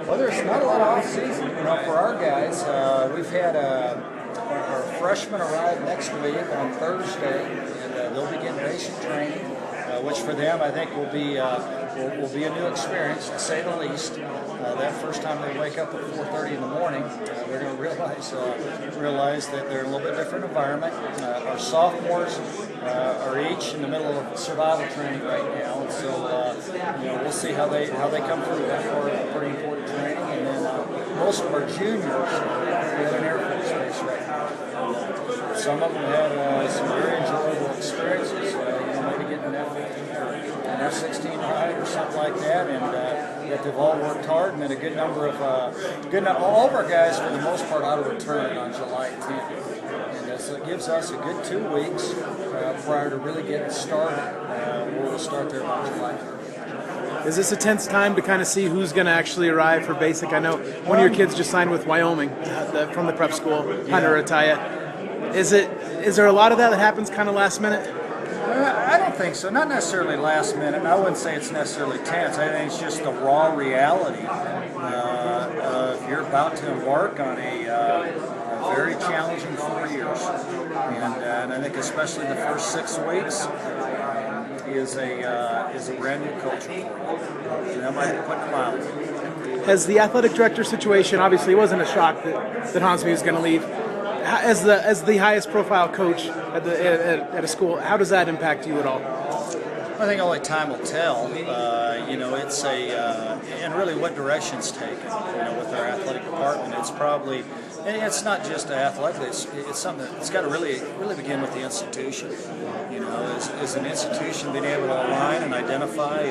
Well, there's not a lot of off-season. For our guys, we've had our freshmen arrive next week on Thursday, and they'll begin basic training, which for them I think will be a new experience, to say the least. That first time they wake up at 4:30 in the morning, they're going to realize that they're in a little bit different environment. Our sophomores are each in the middle of survival training right now, and so we'll see how they come through that part of pretty important training. And then most of our juniors are in Air Force Base right now. Some of them had some very enjoyable experiences, maybe getting an F-15 or an F-16 ride or something like that, and that they've all worked hard, and then a good number of all of our guys for the most part ought to return on July 10th. And so it gives us a good 2 weeks prior to really getting started. We'll start there on July 3rd. Is this a tense time to kind of see who's going to actually arrive for basic? I know one of your kids just signed with Wyoming from the prep school, Hunter Ataya. Is there a lot of that happens kind of last minute? I don't think so. Not necessarily last minute. I wouldn't say it's necessarily tense. I think it's just the raw reality. If you're about to embark on a very challenging 4 years, and I think especially the first 6 weeks is a brand new culture for you. And that might be putting a mile. Has the athletic director situation, obviously it wasn't a shock that Hansby was going to leave. As the highest profile coach at a school, how does that impact you at all? I think only time will tell. It's and really what direction's taken. With our athletic department, it's probably, and it's not just athletic. It's something that's got to really begin with the institution. Is an institution being able to align and identify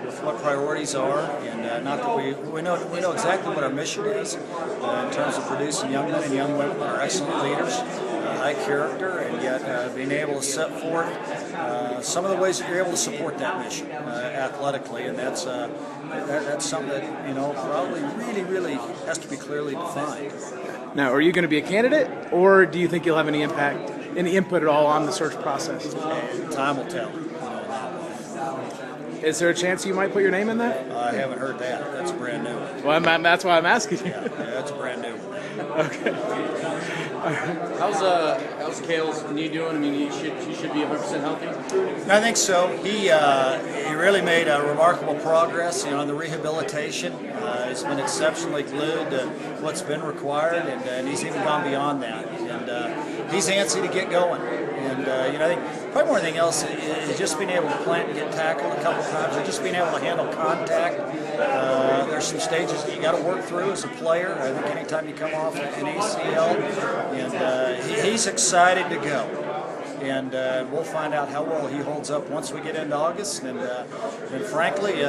with what priorities are, and not that we know exactly what our mission is in terms of producing young men and young women that are excellent leaders, high character, and yet being able to set forth some of the ways that you're able to support that mission athletically, and that's something that probably really has to be clearly defined. Now, are you going to be a candidate, or do you think you'll have any input at all on the search process? Time will tell. Is there a chance you might put your name in that? I haven't heard that. That's brand new. Well, that's why I'm asking you. Yeah, that's brand new. Okay. How's Kale's knee doing? I mean, he should be 100% healthy. I think so. He really made remarkable progress. On the rehabilitation, he's been exceptionally glued to what's been required, and he's even gone beyond that. And he's antsy to get going. And I think probably more than anything else is just being able to plant and get tackled a couple times, or just being able to handle contact. There's some stages that you got to work through as a player. I think anytime you come off an ACL, and he's excited to go. And we'll find out how well he holds up once we get into August. And frankly,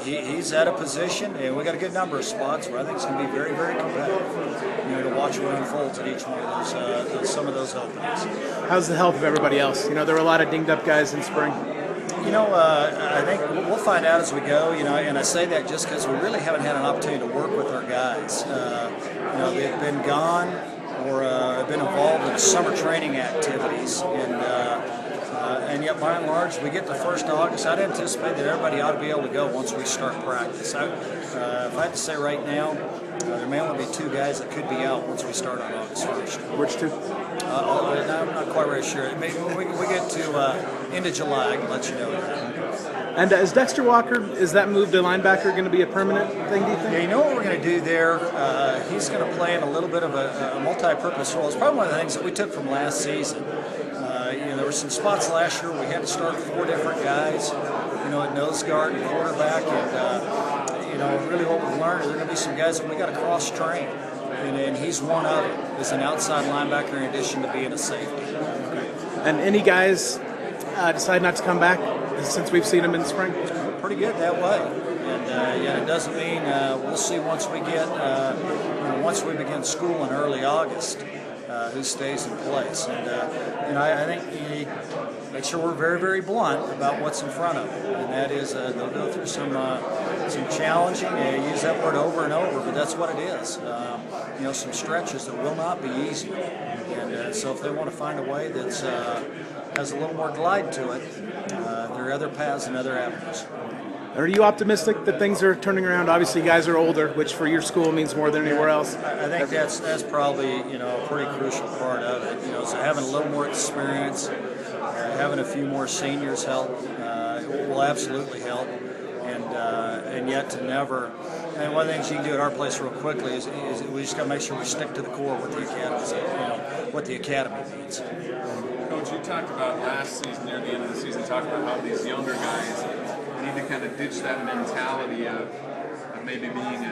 he's at a position, and we got a good number of spots where I think it's going to be very, very competitive. To watch what unfolds at each one of those, some of those openings. How's the health of everybody else? There were a lot of dinged up guys in spring. I think we'll find out as we go. And I say that just because we really haven't had an opportunity to work with our guys. They've been gone or have been involved in summer training activities, and yet by and large we get to 1st August. I'd anticipate that everybody ought to be able to go once we start practice. If I had to say right now, there may only be 2 guys that could be out once we start on August 1st. Which 2? I'm not quite really sure. Maybe we get to end of July, I can let you know that. And is Dexter Walker, is that move to linebacker going to be a permanent thing, do you think? Yeah, you know what we're going to do there? He's going to play in a little bit of a multi-purpose role. It's probably one of the things that we took from last season. There were some spots last year where we had to start 4 different guys, at nose guard and quarterback, and really what we've learned is there are going to be some guys that we got to cross-train, and he's one of them as an outside linebacker in addition to being a safety. And any guys decide not to come back since we've seen them in the spring? Pretty good that way, and it doesn't mean we'll see once we get once we begin school in early August who stays in place. And I think you make sure we're very, very blunt about what's in front of them, and that is they'll go through some challenging. Use that word over and over, but that's what it is. Some stretches that will not be easy, and so if they want to find a way that's has a little more glide to it, there are other paths and other avenues. Are you optimistic that things are turning around? Obviously, guys are older, which for your school means more than anywhere else. I think that's probably a pretty crucial part of it. So having a little more experience, having a few more seniors help will absolutely help, and yet to never. And one of the things you can do at our place real quickly is we just got to make sure we stick to the core of what the academy, what the academy needs. Coach, you talked about last season, near the end of the season, talking about how these younger guys need to kind of ditch that mentality of maybe being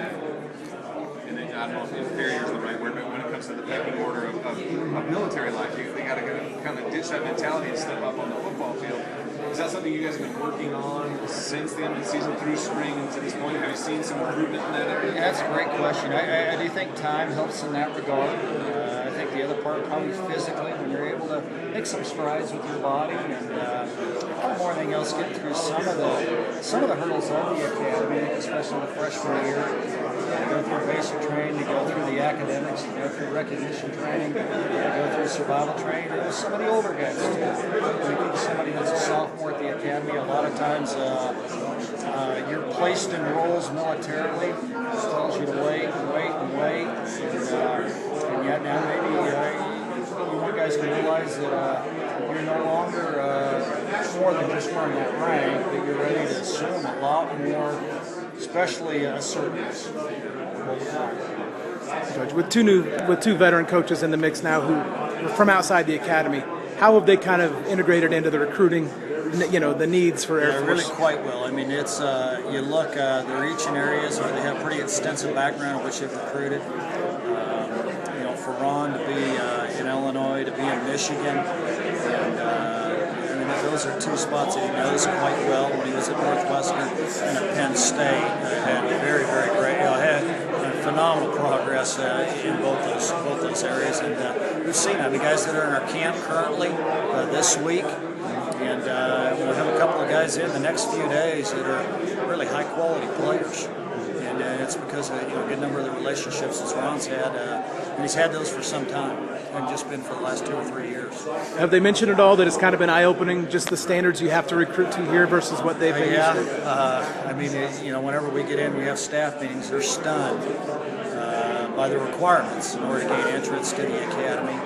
I don't know if inferior is the right word, but when it comes to the pecking order of military life, they got to kind of ditch that mentality and step up on the football field. Is that something you guys have been working on since the end of the season, through spring and to this point? Have you seen some improvement in that area? Yeah, that's a great question. I do think time helps in that regard. I think the other part probably physically, when you're able to make some strides with your body and more than anything else, get through some of the hurdles of the academy, especially the freshman year. Go through basic training, to go through the academics, to go through recognition training, to go through survival training. There's some of the older guys too. Somebody that's a sophomore at the academy, a lot of times you're placed in roles militarily. It tells you to wait, and yet now maybe you want guys to realize that you're no longer more than just wearing that rank, but you're ready to assume a lot more, especially assertiveness. Coach, with two veteran coaches in the mix now who are from outside the academy, how have they kind of integrated into the recruiting, the needs for Air Force? Really quite well. I mean, it's you look, they're each in areas where they have pretty extensive background in which they've recruited. For Ron to be in Illinois, to be in Michigan, and those are two spots that he knows quite well. When he was at Northwestern and at Penn State, had very, very great, had phenomenal progress in both those areas. And we've seen the guys that are in our camp currently this week, and we'll have a couple of guys in the next few days that are really high quality players. And it's because of a good number of the relationships that Ron's had, and he's had those for some time, and just been for the last 2 or 3 years. Have they mentioned at all that it's kind of been eye-opening, just the standards you have to recruit to here versus what they've been used to? I mean, whenever we get in, we have staff meetings. They're stunned by the requirements in order to gain entrance to the academy.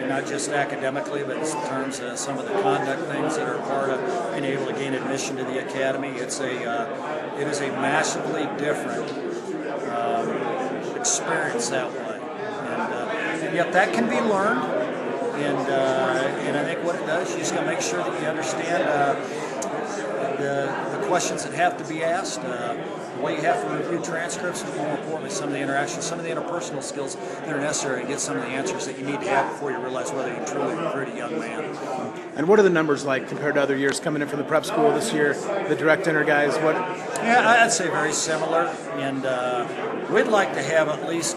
Not just academically, but in terms of some of the conduct things that are part of being able to gain admission to the academy. It is a massively different experience that way, and yet that can be learned. And I think what it does, you just got to make sure that you understand the questions that have to be asked. The way you have to review transcripts, and more importantly, some of the interactions, some of the interpersonal skills that are necessary to get some of the answers that you need to have before you realize whether you truly recruit a young man. And what are the numbers like compared to other years coming in from the prep school this year? The direct enter guys, what? Yeah, I'd say very similar, and we'd like to have at least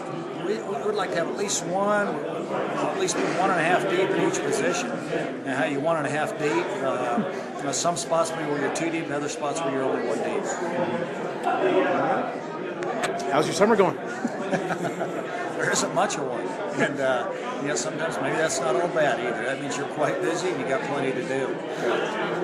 one, at least 1.5 deep in each position. And how you 1.5 deep? Some spots maybe where you're 2 deep, and other spots where you're only 1 deep. How's your summer going? There isn't much of one, and sometimes maybe that's not all bad either. That means you're quite busy and you got plenty to do.